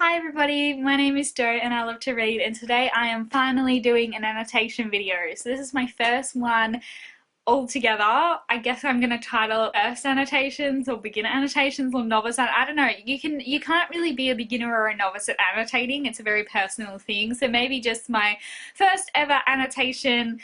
Hi everybody, my name is Jo and I love to read, and today I am finally doing an annotation video. So this is my first one altogether. I guess I'm going to title it First Annotations or Beginner Annotations or Novice. I don't know, you can't really be a beginner or a novice at annotating. It's a very personal thing, so maybe just my first ever annotation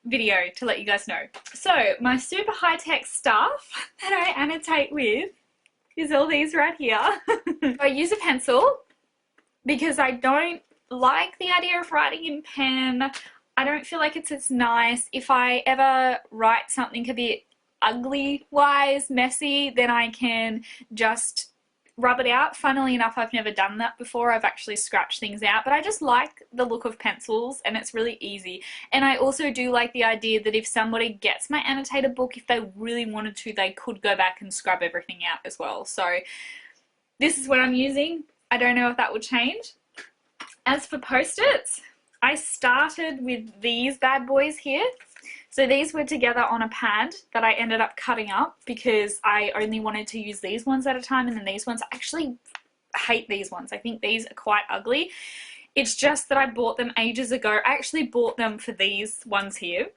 video to let you guys know. So my super high-tech stuff that I annotate with is all these right here. I use a pencil because I don't like the idea of writing in pen. I don't feel like it's as nice. If I ever write something a bit ugly-wise, messy, then I can just rub it out. Funnily enough, I've never done that before. I've actually scratched things out, but I just like the look of pencils and it's really easy. And I also do like the idea that if somebody gets my annotated book, if they really wanted to, they could go back and scrub everything out as well. So this is what I'm using. I don't know if that will change. As for post-its, I started with these bad boys here. So these were together on a pad that I ended up cutting up because I only wanted to use these ones at a time, and then these ones, I actually hate these ones. I think these are quite ugly. It's just that I bought them ages ago. I actually bought them for these ones here,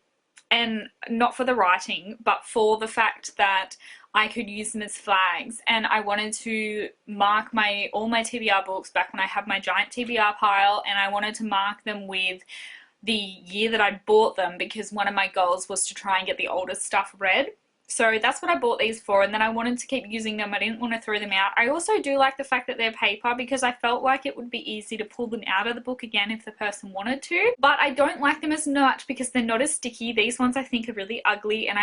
and not for the writing, but for the fact that I could use them as flags, and I wanted to mark all my TBR books back when I had my giant TBR pile, and I wanted to mark them with the year that I bought them because one of my goals was to try and get the older stuff read. So that's what I bought these for, and then I wanted to keep using them. I didn't want to throw them out. I also do like the fact that they're paper because I felt like it would be easy to pull them out of the book again if the person wanted to. But I don't like them as much because they're not as sticky. These ones I think are really ugly, and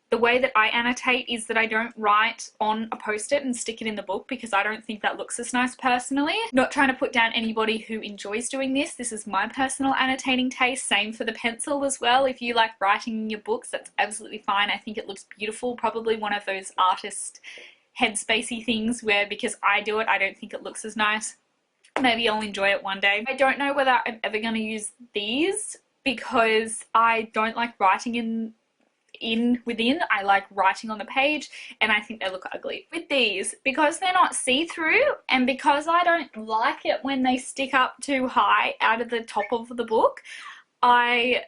the way that I annotate is that I don't write on a post-it and stick it in the book because I don't think that looks as nice personally. Not trying to put down anybody who enjoys doing this. This is my personal annotating taste. Same for the pencil as well. If you like writing in your books, that's absolutely fine. I think it looks beautiful. Probably one of those artist headspacey things where because I do it, I don't think it looks as nice. Maybe I'll enjoy it one day. I don't know whether I'm ever going to use these because I don't like writing within. I like writing on the page, and I think they look ugly. With these, because they're not see-through and because I don't like it when they stick up too high out of the top of the book, I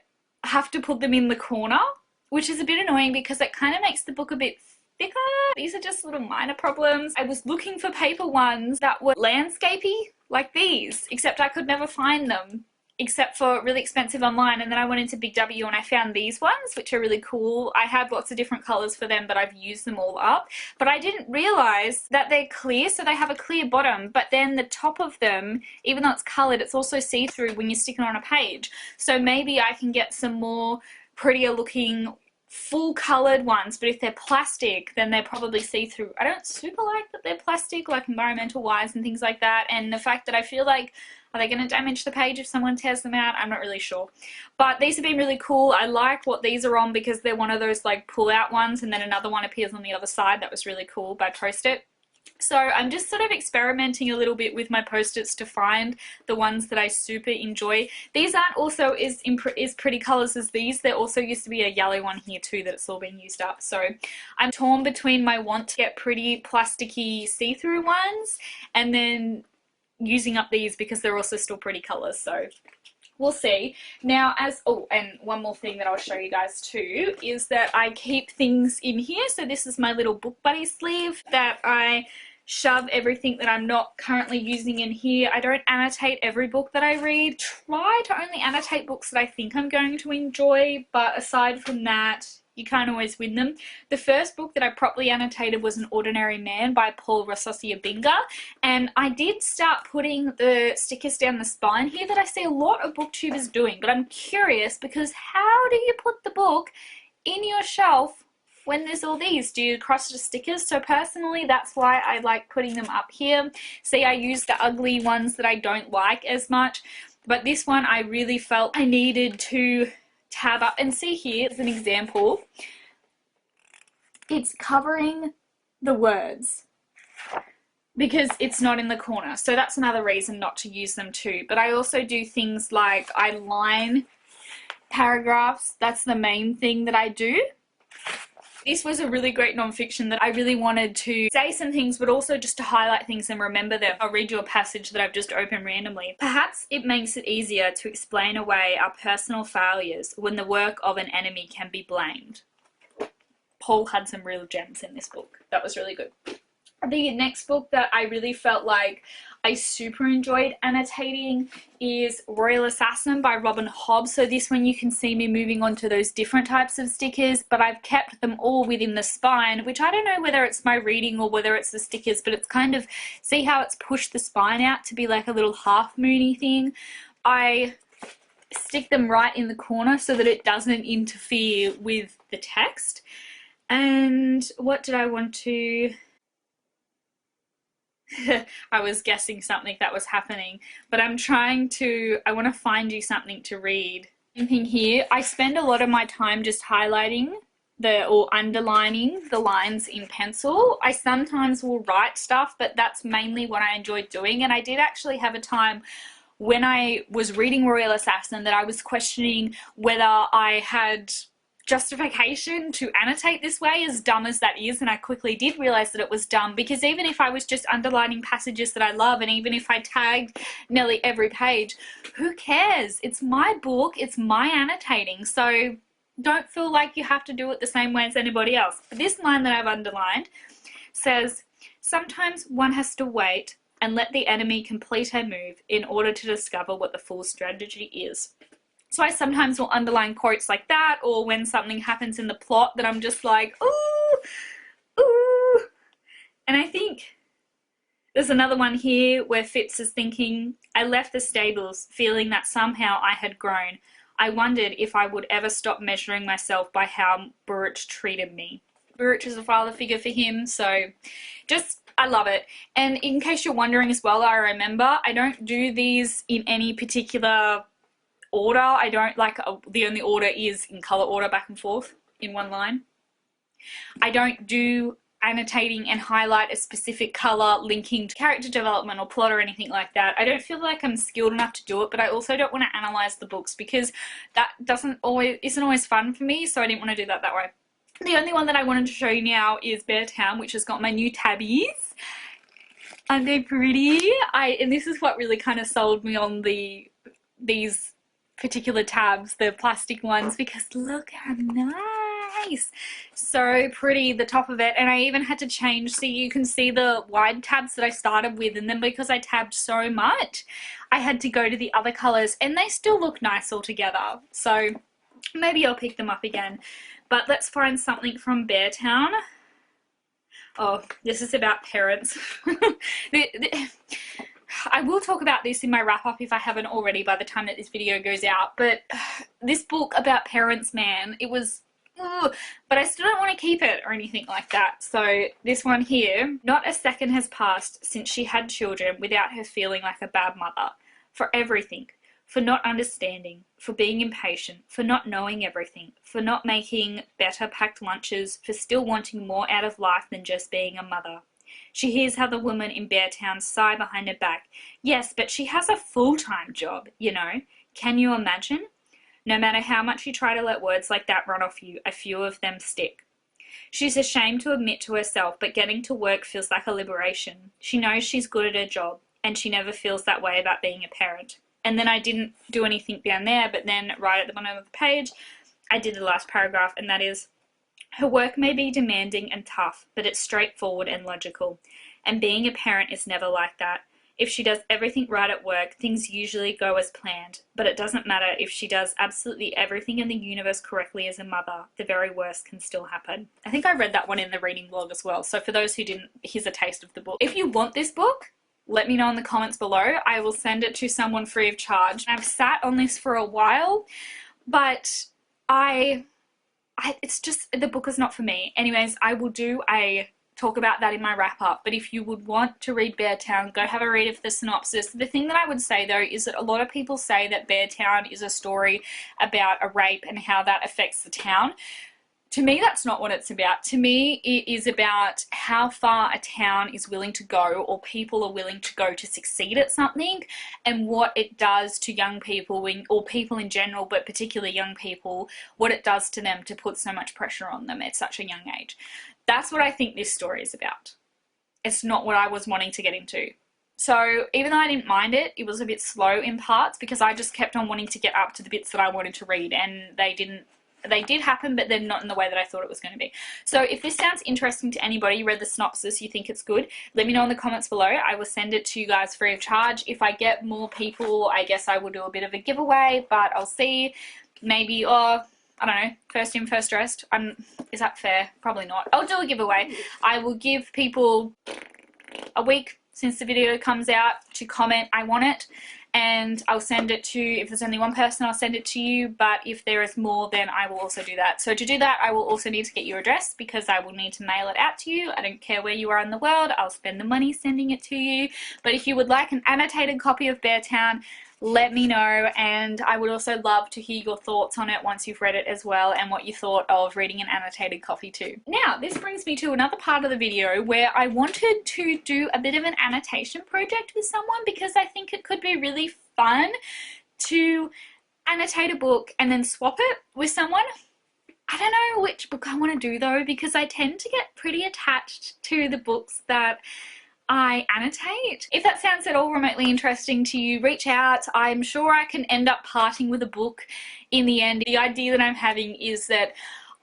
have to put them in the corner, which is a bit annoying because it kind of makes the book a bit thicker. These are just little minor problems. I was looking for paper ones that were landscapey like these, except I could never find them except for really expensive online, and then I went into Big W and I found these ones which are really cool. I have lots of different colours for them, but I've used them all up. But I didn't realise that they're clear, so they have a clear bottom, but then the top of them, even though it's coloured, it's also see-through when you stick it on a page. So maybe I can get some more prettier looking full coloured ones, but if they're plastic then they're probably see-through. I don't super like that they're plastic, like environmental wise and things like that, and the fact that I feel like, are they going to damage the page if someone tears them out? I'm not really sure. But these have been really cool. I like what these are on because they're one of those like pull out ones, and then another one appears on the other side. That was really cool by Post-it. So I'm just sort of experimenting a little bit with my post-its to find the ones that I super enjoy. These aren't also as pretty colours as these. There also used to be a yellow one here too that it's all been used up. So I'm torn between my want to get pretty plasticky see-through ones and then using up these because they're also still pretty colours. So we'll see. Now and one more thing that I'll show you guys too is that I keep things in here. So this is my little book buddy sleeve that I shove everything that I'm not currently using in here. I don't annotate every book that I read. Try to only annotate books that I think I'm going to enjoy, but aside from that, you can't always win them. The first book that I properly annotated was An Ordinary Man by Rusesabagina, and I did start putting the stickers down the spine here that I see a lot of booktubers doing, but I'm curious because how do you put the book in your shelf when there's all these? Do you cross the stickers? So personally, that's why I like putting them up here. See, I use the ugly ones that I don't like as much, but this one I really felt I needed to tab up, and see here is an example. It's covering the words because it's not in the corner, so that's another reason not to use them too. But I also do things like I line paragraphs. That's the main thing that I do. This was a really great non-fiction that I really wanted to say some things, but also just to highlight things and remember them. I'll read you a passage that I've just opened randomly. Perhaps it makes it easier to explain away our personal failures when the work of an enemy can be blamed. Paul had some real gems in this book. That was really good. The next book that I really felt like I super enjoyed annotating is Royal Assassin by Hobb. So this one you can see me moving on to those different types of stickers, but I've kept them all within the spine, which I don't know whether it's my reading or whether it's the stickers, but it's kind of, see how it's pushed the spine out to be like a little half moony thing? I stick them right in the corner so that it doesn't interfere with the text. And what did I want to... I was guessing something that was happening, but I want to find you something to read. Thing here, I spend a lot of my time just highlighting or underlining the lines in pencil. I sometimes will write stuff, but that's mainly what I enjoy doing. And I did actually have a time when I was reading Royal Assassin that I was questioning whether I had justification to annotate this way, as dumb as that is, and I quickly did realize that it was dumb, because even if I was just underlining passages that I love, and even if I tagged nearly every page, who cares? It's my book, it's my annotating, so don't feel like you have to do it the same way as anybody else. But this line that I've underlined says, sometimes one has to wait and let the enemy complete her move in order to discover what the full strategy is. So I sometimes will underline quotes like that, or when something happens in the plot that I'm just like, ooh, ooh. And I think there's another one here where Fitz is thinking, I left the stables feeling that somehow I had grown. I wondered if I would ever stop measuring myself by how Burrich treated me. Burrich is a father figure for him, so just, I love it. And in case you're wondering as well, I remember I don't do these in any particular order. I don't like, the only order is in color order, back and forth in one line. I don't do annotating and highlight a specific color linking to character development or plot or anything like that. I don't feel like I'm skilled enough to do it, but I also don't want to analyze the books because that isn't always fun for me, so I didn't want to do that way. The only one that I wanted to show you now is Beartown, which has got my new tabbies. Aren't they pretty? And this is what really kind of sold me on these particular tabs, the plastic ones, because look how nice, so pretty, the top of it. And I even had to change, so you can see the wide tabs that I started with, and then because I tabbed so much I had to go to the other colors, and they still look nice all together, so maybe I'll pick them up again. But let's find something from Beartown. Oh, this is about parents. I will talk about this in my wrap-up if I haven't already by the time that this video goes out, but this book about parents, man, it was, but I still don't want to keep it or anything like that. So this one here, not a second has passed since she had children without her feeling like a bad mother. For everything. For not understanding, for being impatient, for not knowing everything, for not making better packed lunches, for still wanting more out of life than just being a mother. She hears how the woman in Beartown sigh behind her back. Yes, but she has a full-time job, you know. Can you imagine? No matter how much you try to let words like that run off you, a few of them stick. She's ashamed to admit to herself, but getting to work feels like a liberation. She knows she's good at her job, and she never feels that way about being a parent. And then I didn't do anything down there, but then right at the bottom of the page, I did the last paragraph, and that is, her work may be demanding and tough, but it's straightforward and logical. And being a parent is never like that. If she does everything right at work, things usually go as planned. But it doesn't matter if she does absolutely everything in the universe correctly as a mother. The very worst can still happen. I think I read that one in the reading vlog as well. So for those who didn't, here's a taste of the book. If you want this book, let me know in the comments below. I will send it to someone free of charge. I've sat on this for a while, but it's just, the book is not for me. Anyways, I will do a talk about that in my wrap up, but if you would want to read Beartown, go have a read of the synopsis. The thing that I would say though is that a lot of people say that Beartown is a story about a rape and how that affects the town. To me, that's not what it's about. To me, it is about how far a town is willing to go, or people are willing to go to succeed at something, and what it does to young people, or people in general, but particularly young people, what it does to them to put so much pressure on them at such a young age. That's what I think this story is about. It's not what I was wanting to get into. So even though I didn't mind it, it was a bit slow in parts because I just kept on wanting to get up to the bits that I wanted to read, and they did happen, but they're not in the way that I thought it was going to be. So if this sounds interesting to anybody, you read the synopsis, you think it's good, let me know in the comments below. I will send it to you guys free of charge. If I get more people, I guess I will do a bit of a giveaway, but I'll see. Maybe, I don't know, first in, first dressed. Is that fair? Probably not. I'll do a giveaway. I will give people a week since the video comes out to comment I want it, and I'll send it to, if there's only one person, I'll send it to you, but if there is more, then I will also do that. So to do that, I will also need to get your address, because I will need to mail it out to you. I don't care where you are in the world, I'll spend the money sending it to you. But if you would like an annotated copy of Beartown, let me know, and I would also love to hear your thoughts on it once you've read it as well, and what you thought of reading an annotated copy too. Now, this brings me to another part of the video where I wanted to do a bit of an annotation project with someone, because I think it could be really fun to annotate a book and then swap it with someone. I don't know which book I want to do though, because I tend to get pretty attached to the books that I annotate. If that sounds at all remotely interesting to you, reach out. I'm sure I can end up parting with a book in the end. The idea that I'm having is that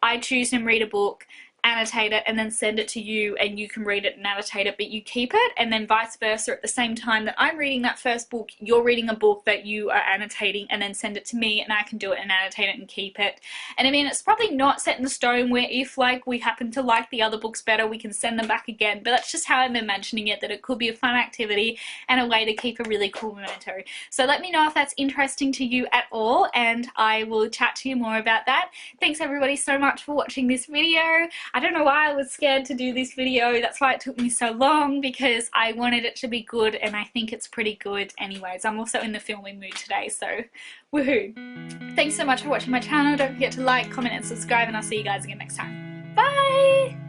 I choose and read a book, annotate it, and then send it to you, and you can read it and annotate it, but you keep it, and then vice versa. At the same time that I'm reading that first book, you're reading a book that you are annotating, and then send it to me, and I can do it and annotate it and keep it. And I mean, it's probably not set in stone where if like we happen to like the other books better, we can send them back again, but that's just how I'm imagining it, that it could be a fun activity and a way to keep a really cool memento. So let me know if that's interesting to you at all, and I will chat to you more about that. Thanks everybody so much for watching this video. I don't know why I was scared to do this video. That's why it took me so long, because I wanted it to be good, and I think it's pretty good anyways. I'm also in the filming mood today, so woohoo. Thanks so much for watching my channel. Don't forget to like, comment and subscribe, and I'll see you guys again next time. Bye!